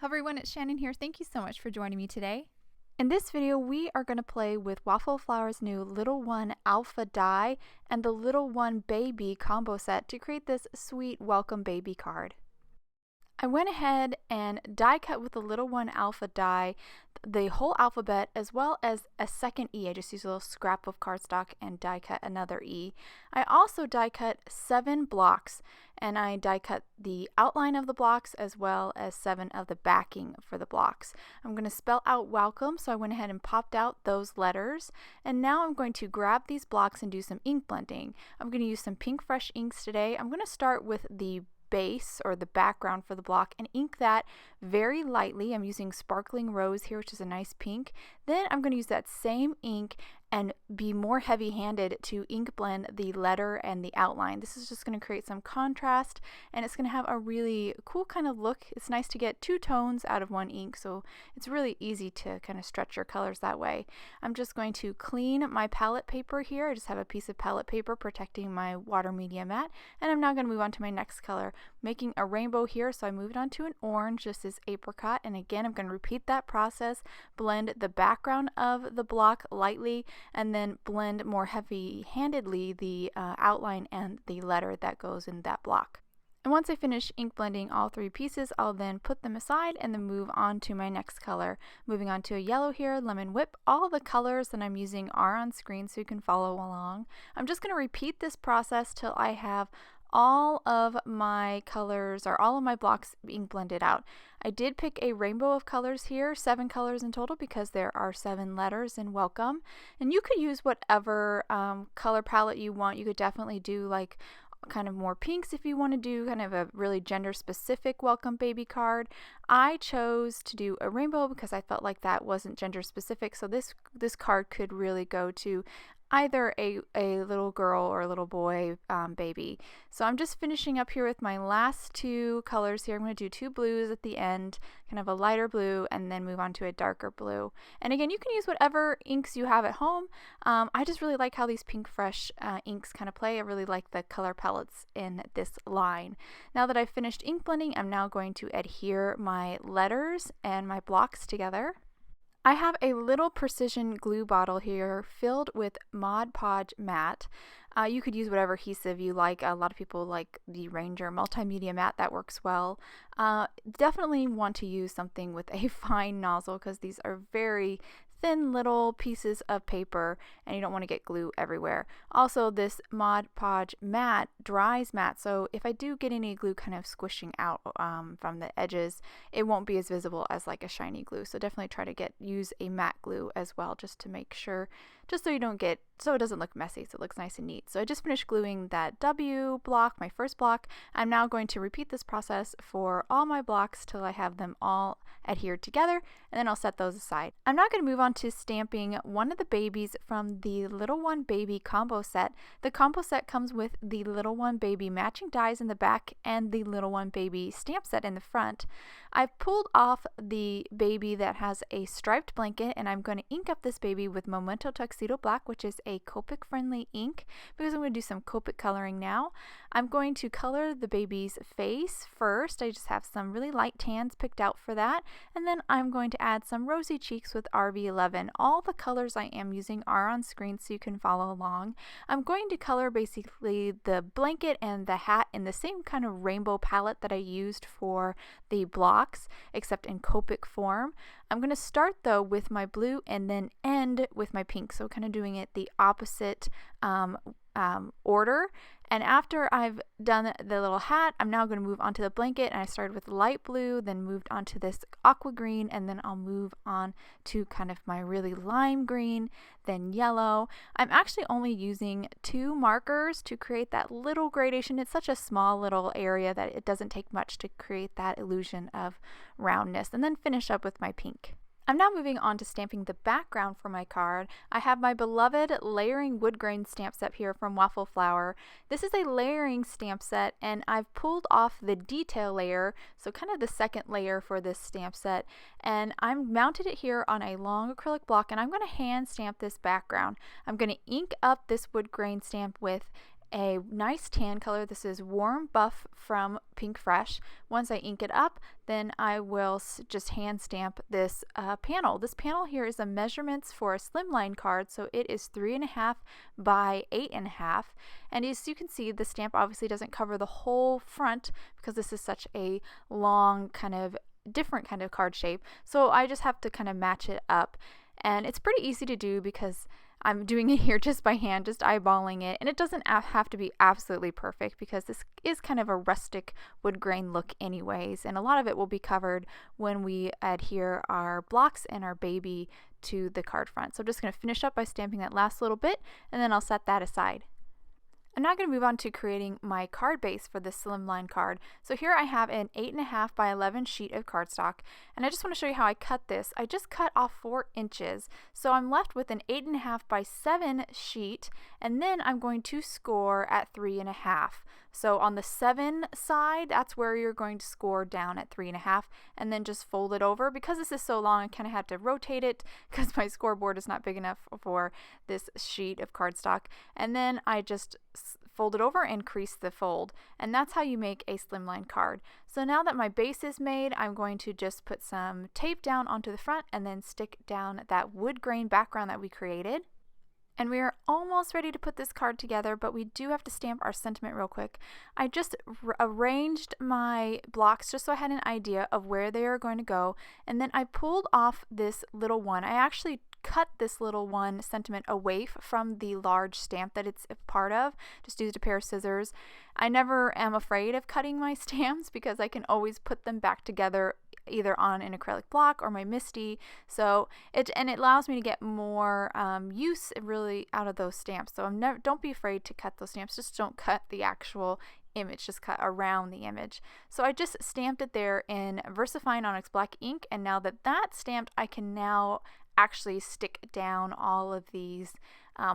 Hi everyone, it's Shannon here. Thank you so much for joining me today. In this video, we are going to play with Waffle Flower's new Little One Alpha die and the Little One Baby combo set to create this sweet welcome baby card. I went ahead and die cut with the Little One Alpha die the whole alphabet as well as a second E. I just used a little scrap of cardstock and die cut another E. I also die cut 7 blocks, and I die cut the outline of the blocks as well as 7 of the backing for the blocks. I'm going to spell out welcome, so I went ahead and popped out those letters, and now I'm going to grab these blocks and do some ink blending. I'm going to use some Pinkfresh inks today. I'm going to start with the base or the background for the block and ink that very lightly. I'm using Sparkling Rose here, which is a nice pink. Then I'm going to use that same ink and be more heavy-handed to ink blend the letter and the outline. This is just going to create some contrast, and it's going to have a really cool kind of look. It's nice to get 2 tones out of one ink, so it's really easy to kind of stretch your colors that way. I'm just going to clean my palette paper here. I just have a piece of palette paper protecting my water media mat, and I'm now going to move on to my next color, making a rainbow here. So I moved on to an orange. This is Apricot, and again I'm going to repeat that process, blend the background of the block lightly, and then blend more heavy-handedly the outline and the letter that goes in that block. And once I finish ink blending all 3 pieces, I'll then put them aside and then move on to my next color. Moving on to a yellow here, Lemon Whip. All the colors that I'm using are on screen so you can follow along. I'm just going to repeat this process till I have all of my colors or all of my blocks being blended out. I did pick a rainbow of colors here, 7 colors in total, because there are 7 letters in welcome. And you could use whatever color palette you want. You could definitely do like kind of more pinks if you want to do kind of a really gender specific welcome baby card. I chose to do a rainbow because I felt like that wasn't gender specific, so this card could really go to either a little girl or a little boy baby. So I'm just finishing up here with my last 2 colors here. I'm going to do 2 blues at the end, kind of a lighter blue, and then move on to a darker blue. And again, you can use whatever inks you have at home. I just really like how these Pinkfresh inks kind of play. I really like the color palettes in this line. Now that I've finished ink blending, I'm now going to adhere my letters and my blocks together. I have a little precision glue bottle here filled with Mod Podge matte. You could use whatever adhesive you like. A lot of people like the Ranger Multimedia Matte. That works well. Definitely want to use something with a fine nozzle because these are very thin little pieces of paper and you don't want to get glue everywhere. Also, this Mod Podge matte dries matte, so if I do get any glue kind of squishing out from the edges, it won't be as visible as like a shiny glue. So definitely try to use a matte glue as well, just to make sure, just so it doesn't look messy, so it looks nice and neat. So I just finished gluing that W block, my first block. I'm now going to repeat this process for all my blocks till I have them all adhered together, and then I'll set those aside. I'm now going to move on to stamping one of the babies from the Little One Baby combo set. The combo set comes with the Little One Baby matching dies in the back and the Little One Baby stamp set in the front. I've pulled off the baby that has a striped blanket, and I'm going to ink up this baby with Memento Tuxedo Black, which is a Copic friendly ink, because I'm going to do some Copic coloring now. I'm going to color the baby's face first. I just have some really light tans picked out for that, and then I'm going to add some rosy cheeks with RV11. All the colors I am using are on screen so you can follow along. I'm going to color basically the blanket and the hat in the same kind of rainbow palette that I used for the blocks, except in Copic form. I'm going to start though with my blue and then end with my pink, so kind of doing it the opposite order. And after I've done the little hat, I'm now going to move on to the blanket, and I started with light blue, then moved on to this aqua green, and then I'll move on to kind of my really lime green, then yellow. I'm actually only using 2 markers to create that little gradation. It's such a small little area that it doesn't take much to create that illusion of roundness, and then finish up with my pink. I'm now moving on to stamping the background for my card. I have my beloved layering Woodgrain stamp set here from Waffle Flower. This is a layering stamp set, and I've pulled off the detail layer, so kind of the second layer for this stamp set, and I'm mounted it here on a long acrylic block, and I'm going to hand stamp this background. I'm going to ink up this Woodgrain stamp with a nice tan color. This is Warm Buff from Pinkfresh. Once I ink it up, then I will just hand stamp this panel. This panel here is a measurements for a slimline card, so it is 3.5 by 8.5. And as you can see, the stamp obviously doesn't cover the whole front because this is such a long kind of different kind of card shape. So I just have to kind of match it up. And it's pretty easy to do because I'm doing it here just by hand, just eyeballing it, and it doesn't have to be absolutely perfect because this is kind of a rustic wood grain look anyways, and a lot of it will be covered when we adhere our blocks and our baby to the card front. So I'm just going to finish up by stamping that last little bit, and then I'll set that aside. I'm now going to move on to creating my card base for this slimline card. So here I have an 8.5 by 11 sheet of cardstock, and I just want to show you how I cut this. I just cut off 4 inches, so I'm left with an 8.5 by 7 sheet, and then I'm going to score at 3.5. So on the 7 side, that's where you're going to score down at 3.5, and then just fold it over. Because this is so long, I kind of had to rotate it because my scoreboard is not big enough for this sheet of cardstock, and then I just fold it over and crease the fold, and that's how you make a slimline card. So now that my base is made, I'm going to just put some tape down onto the front and then stick down that wood grain background that we created. And we are almost ready to put this card together, but we do have to stamp our sentiment real quick. I just arranged my blocks just so I had an idea of where they are going to go, and then I pulled off this little one. I actually cut this little one sentiment away from the large stamp that it's a part of. Just used a pair of scissors. I never am afraid of cutting my stamps because I can always put them back together either on an acrylic block or my MISTI. So it allows me to get more use really out of those stamps. So don't be afraid to cut those stamps. Just don't cut the actual image, just cut around the image. So I just stamped it there in VersaFine Onyx black ink, and now that that's stamped, I can now actually stick down all of these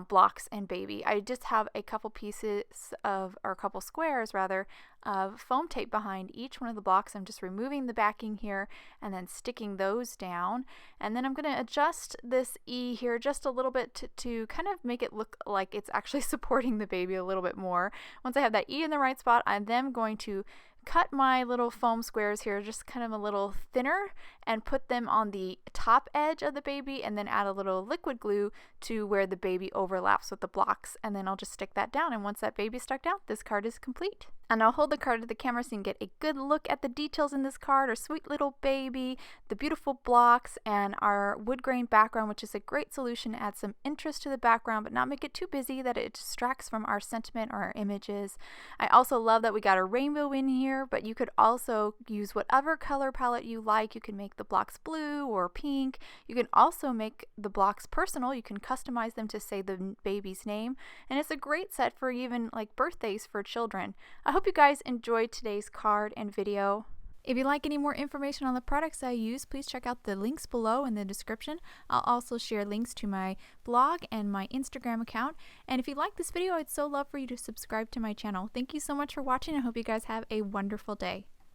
blocks and baby. I just have a couple pieces of, or a couple squares rather, of foam tape behind each one of the blocks. I'm just removing the backing here and then sticking those down, and then I'm going to adjust this E here just a little bit to kind of make it look like it's actually supporting the baby a little bit more. Once I have that E in the right spot, I'm then going to cut my little foam squares here just kind of a little thinner and put them on the top edge of the baby, and then add a little liquid glue to where the baby overlaps with the blocks, and then I'll just stick that down, and once that baby's stuck down, this card is complete. And I'll hold the card to the camera so you can get a good look at the details in this card. Our sweet little baby, the beautiful blocks, and our wood grain background, which is a great solution to add some interest to the background but not make it too busy that it distracts from our sentiment or our images. I also love that we got a rainbow in here, but you could also use whatever color palette you like. You can make the blocks blue or pink. You can also make the blocks personal. You can customize them to say the baby's name, and it's a great set for even like birthdays for children. I hope you guys enjoyed today's card and video. If you'd like any more information on the products I use, please check out the links below in the description. I'll also share links to my blog and my Instagram account. And if you like this video, I'd so love for you to subscribe to my channel. Thank you so much for watching. I hope you guys have a wonderful day.